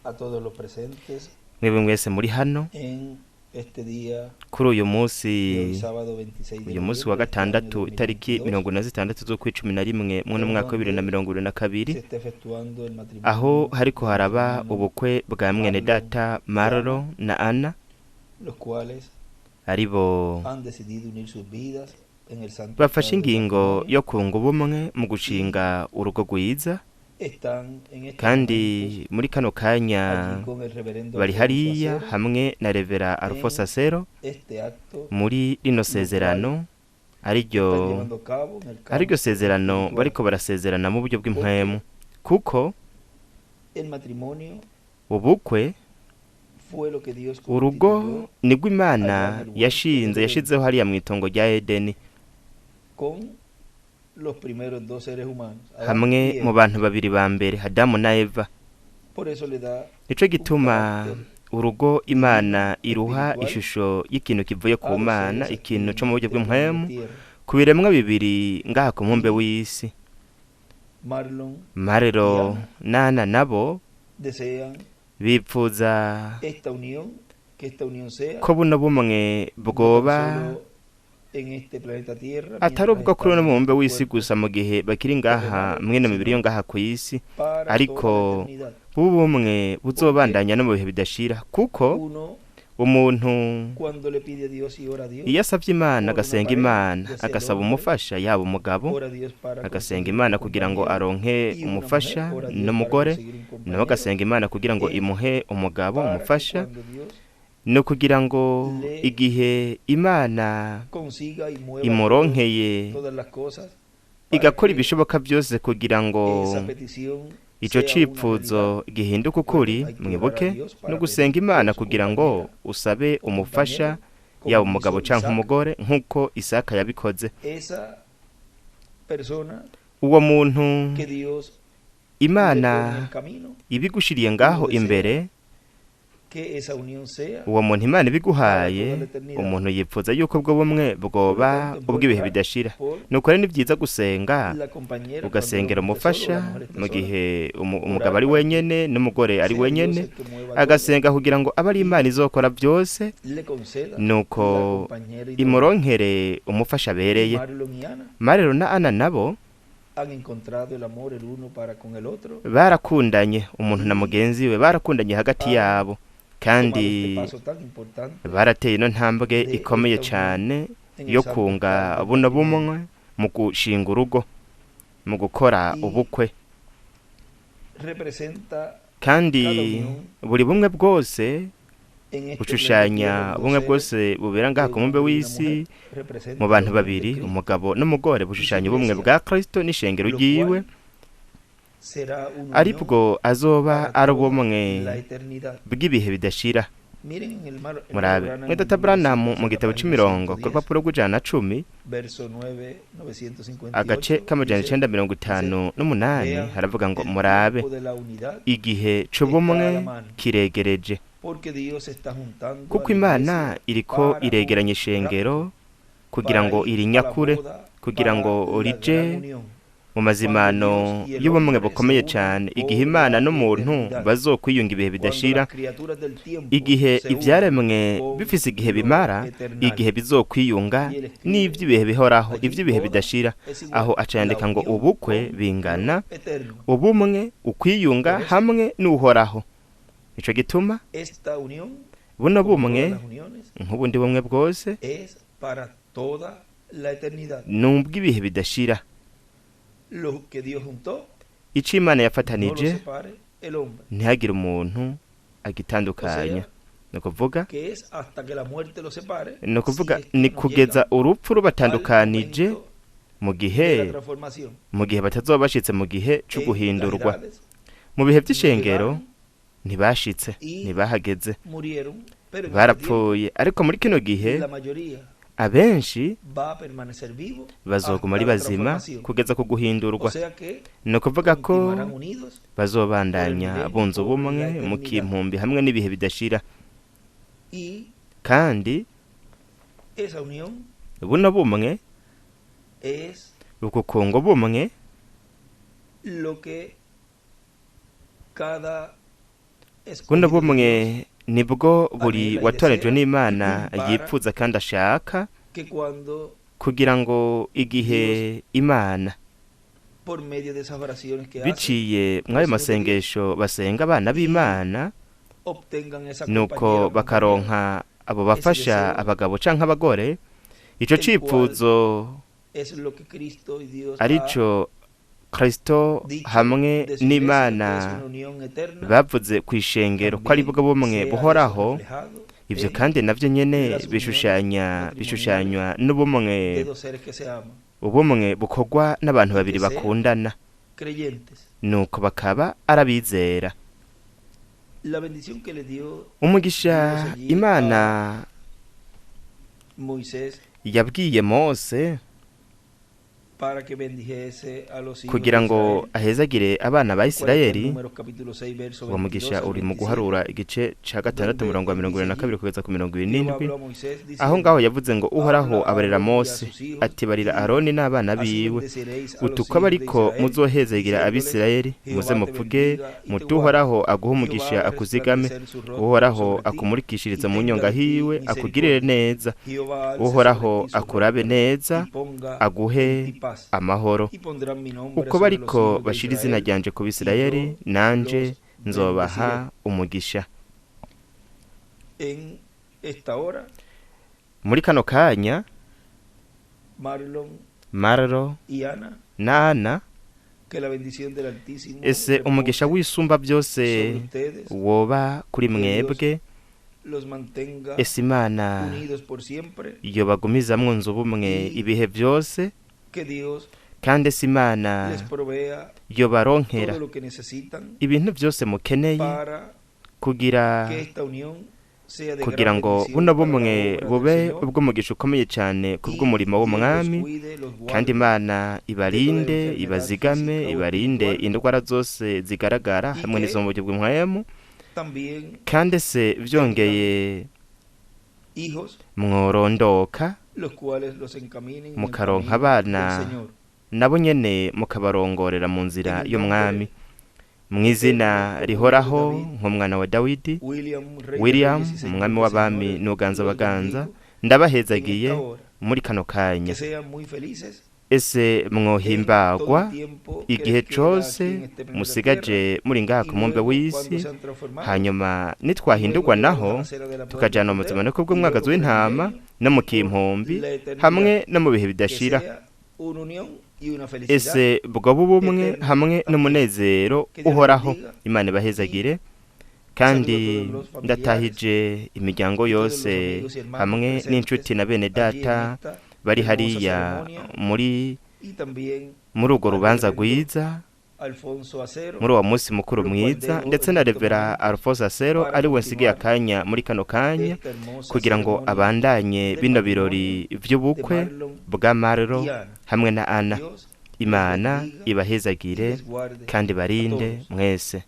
a todos los presentes mwebwe mwese muri hano en este día kuri uyu de hoy, munsi sábado 26 de uyu munsi wa noviembre de este año gatandatu itariki 2022, 26 z'ukwicumi mu mwaka wa 2022 se está efectuando el aho matrimonio hariko de haraba nuestro hermano, ubukwe bwa mwene data Marlo na Ana los cuales aribo han decidido unir sus vidas en el santo bafashe altar del ingingo matrimonio. yo kunga ubumwe mu gushinga urugo rwiza Están en estos kandi momentos muri kano kanya allí con el reverendo bari Alfonso hariya Acero hamwe na Revera Alfonso Acero este acto muri rino sezerano que están ariryo llevando a cabo en el ariryo campo sezerano espiritual. bariko barasezerana mu buryo bw'impwemu kuko El matrimonio ubukwe fue lo que Dios urugo constituyó nibwo Imana yashizeho hariya mu itongo rya Edeni con los primeros dos seres humanos, Adán hamwe y mu Eva. bantu babiri ba mbere Adamu na Eva. Por eso le da Nico gituma carácter urugo Imana divino, iruha espiritual, ishusho y'ikintu kivuye a ku los Mana, seres ikintu aquí cyo mu buryo del planeta bw'impwemu Tierra. ku biremwa bibiri ngaha ku mpumbe w'isi. Marlon Marero Nana nabo desean bipfuza que esta unión sea ko buno bumwe bwoba no tan solo en este planeta Tierra, atari ubwo mientras kuri uno están en mubumbe estos w'isi cuerpos, gusa mu gihe bakiri ngaha mwene mibiri yo ngaha ku isi, para ariko toda la eternidad. bubumwe buzobandanya no mu bihe bidashira kuko Uno, umuntu cuando le pide a Dios y ora a Dios, iyo asabye Imana ora agasenga una pareja, Imana ya sea el agasaba hombre, umufasha yaba umugabo ora a Dios para agasenga conseguir Imana un kugira ngo compañero, aronke y una umufasha mujer ora a Dios n'umugore para conseguir un nawe compañero, agasenga Imana kugira ngo es imuhe umugabo para que umufasha, cuando Dios no kugira ngo le igihe Imana consiga y mueva imuronkeye todas las cosas para igakora que ibishoboka byose kugira ngo esa petición ico sea una cipfuzo realidad. gihinduka ukuri, Hay que mwibuke orar a Dios para no gusenga pedir Imana su kugira ngo compañera usabe o umufasha compañero, como yaba hizo umugabo canke Isaac. umugore nk'uko Isaka yabikoze. Esa persona Uwo muntu que Dios le pone en Imana el camino, ibigushiriye ngaho imbere, que esa unión sea uwo muntu Imana ibiguhaye, para toda la eternidad. umuntu yipfuza yuko ubwo bumwe bwoba ubw'ibihe bidashira. por Nuko rero ni byiza gusenga la compañera ugasengera cuando el hombre umufasha solo, la mujer está mu sola. gihe umugabo Orar ari para wenyene n'umugore ari sea Dios wenyene, el que mueva todo, agasenga kugira ngo abe ari Imana izokora byose, le conceda nuko la compañera idónea. imuronkere umufasha abereye. Marlon y Ana Marero na Ana nabo han encontrado el amor el uno para con el otro, barakundanye, umuntu na mugenzi we barakundanye hagati yabo, tomado kandi este paso tan importante barateye ino ntambwe de ikomeye esta unión cyane en yo el santo kunga altar del buno matrimonio. bumwe mu gushinga urugo, mu gukora Y ubukwe, representa kandi cada unión buri bumwe bwose en este bushushanya planeta Tierra, ubumwe dos bwose seres, bubera ngaha el ku mubumbe hombre y una w'isi mujer, representa mu bantu la unión de babiri, Cristo, umugabo n'umugore bushushanya ubumwe iglesia, bwa Kristo n'ishengero lo ryiwe, cual será una ari unión bwo azoba para ari toda ubumwe la eternidad. bw'ibihe bidashira. Miren en el Manuel Murabe Branham, mwedata en Branham mu la gitabo página c'imirongo ku 110, rupapuro rw'ijana na 10 verso 9, 958, agace k'amajana dice, 958 vean haravuga ngo el murabe tiempo de la unidad igihe c'ubumwe kiregereje, porque Dios está juntando kuko a la Imana iglesia iriko para iregeranya un ishengero kugira para ngo ir a la irinyakure, boda, kugira para ngo la rije gran unión. mu mazimano y'ubumwe bukomeye cyane, igihe Imana n'umuntu bazokwiyunga ibihe bidashira, igihe ibyaremwe bifise igihe bimara, igihe bizokwiyunga n'ivy'ibihe bihoraho, ivy'ibihe bidashira. Aho acandika ngo ubukwe bingana ubumwe, ukwiyunga hamwe n'uhoraho. Ico gituma Esta unión, buno como bumwe todas las uniones, nk'ubundi bumwe bwose es para toda la eternidad. n'ubw'ibihe bidashira. Lo que Dios juntó, Ico Imana no lo yafatanije separe el hombre. ntihagire umuntu agitandukanya. Ni ukuvuga Que es hasta que la muerte lo separe. ni ukuvuga si es que ni no kugeza llega urupfu al rubatandukanije momento mu de gihe la transformación. batazoba bashitse mu gihe cyo En guhindurwa. las edades Mu bihe by'ishengero llegaron ntibashitse, y ntibahageze, murieron, pero en este tiempo barapfuye, ariko muri kino gihe la mayoría abenshi va a permanecer vivo bazoguma hasta ari la bazima transformación. kugeza ku guhindurwa. O sea que Ni ukuvuga ko continuarán unidos bazobandanya bunze ubumwe mu kimpumbi hamwe n'ibihe bidashira, y kandi esa unión buno bumwe, es uku kungo bumwe, lo que cada buno bumwe nibwo buri watorejwe n'Imana yipfuza kandi ashaka kugira ngo igihe Imana biciye mw'ayo masengesho basenga abana b'Imana nuko bakaronka abo bafasha abagabo canke abagore, ico cipfuzo arico Kristo hamwe n'Imana bavuze kw'ishengero ko ari bwo bumwe buhoraho. Ivyo kandi navyo nyene bishushanywa n'ubumwe, ubumwe bukorwa n'abantu babiri bakundana, nuko bakaba arabizera. Umugisha Imana yabwiye Mose kugira ngo ahezagire abana ba Isirayeli, uwo mugisha uri mu guharura igice ca 6:42 kugeza ku 27. Aho ngaho yavuze ngo Uhoraho abarera Mose ati barira Aroni n'abana biwe utuko bariko muzohezagira Abisirayeli, muze muvuge muti Uhoraho aguha umugisha akuzigame, Uhoraho akumurikishiriza mu nyonga hiwe akugirire neza, Uhoraho akurabe neza aguhe amahoro. Uko bariko bashira izina ryanje ku Bisirayeli, nanje nzobaha umugisha. Muri kano kanya Marlo na Ana, ese umugisha w'isumba byose woba kuri mwebwe, ese Imana iyo bagumiza mwunze ubumwe ibihe byose, kandi ese Imana yo baronkera ibintu byose mukeneye kugira ngo buno bumwe bube ubw'umugisha ukomeye cyane kubw'umurimo w'umwami, kandi Imana ibarinde, ibazigame, ibarinde indwara zose zigaragara hamwe n'izo mu buryo bw'umwemu, kandi se byongeye mworondoka mukaronka abana nabo nyene mukabarongorera mu nzira y'umwami, mw'izina rihoraho nk'umwana wa Dawidi, William umwami w'abami n'uganza baganza, ndabahezagiye muri kano kanya. Ese mwohimbagwa igihe cose musigaje muri ngaha ku mumbe w'isi, hanyuma nitwahindurwa naho tukajana mu buzima bw'umwagazi w'intama no mu kimpumbi hamwe no mu bihe bidashira. Ese bwo bubumwe hamwe n'umunezero uhoraho. Imana ibahezagire, kandi ndatahije imiryango yose hamwe n'inshuti na bene data bari hariya muri urwo rubanza rwiza, muri uwo munsi mukuru mwiza, ndetse na Revera Alphonse Asero ari we nsigaye akanya muri kano kanya kugira ngo abandanye bino birori vy'ubukwe bwa Marlo hamwe na Ana. Imana ibahezagire kandi barinde mwese.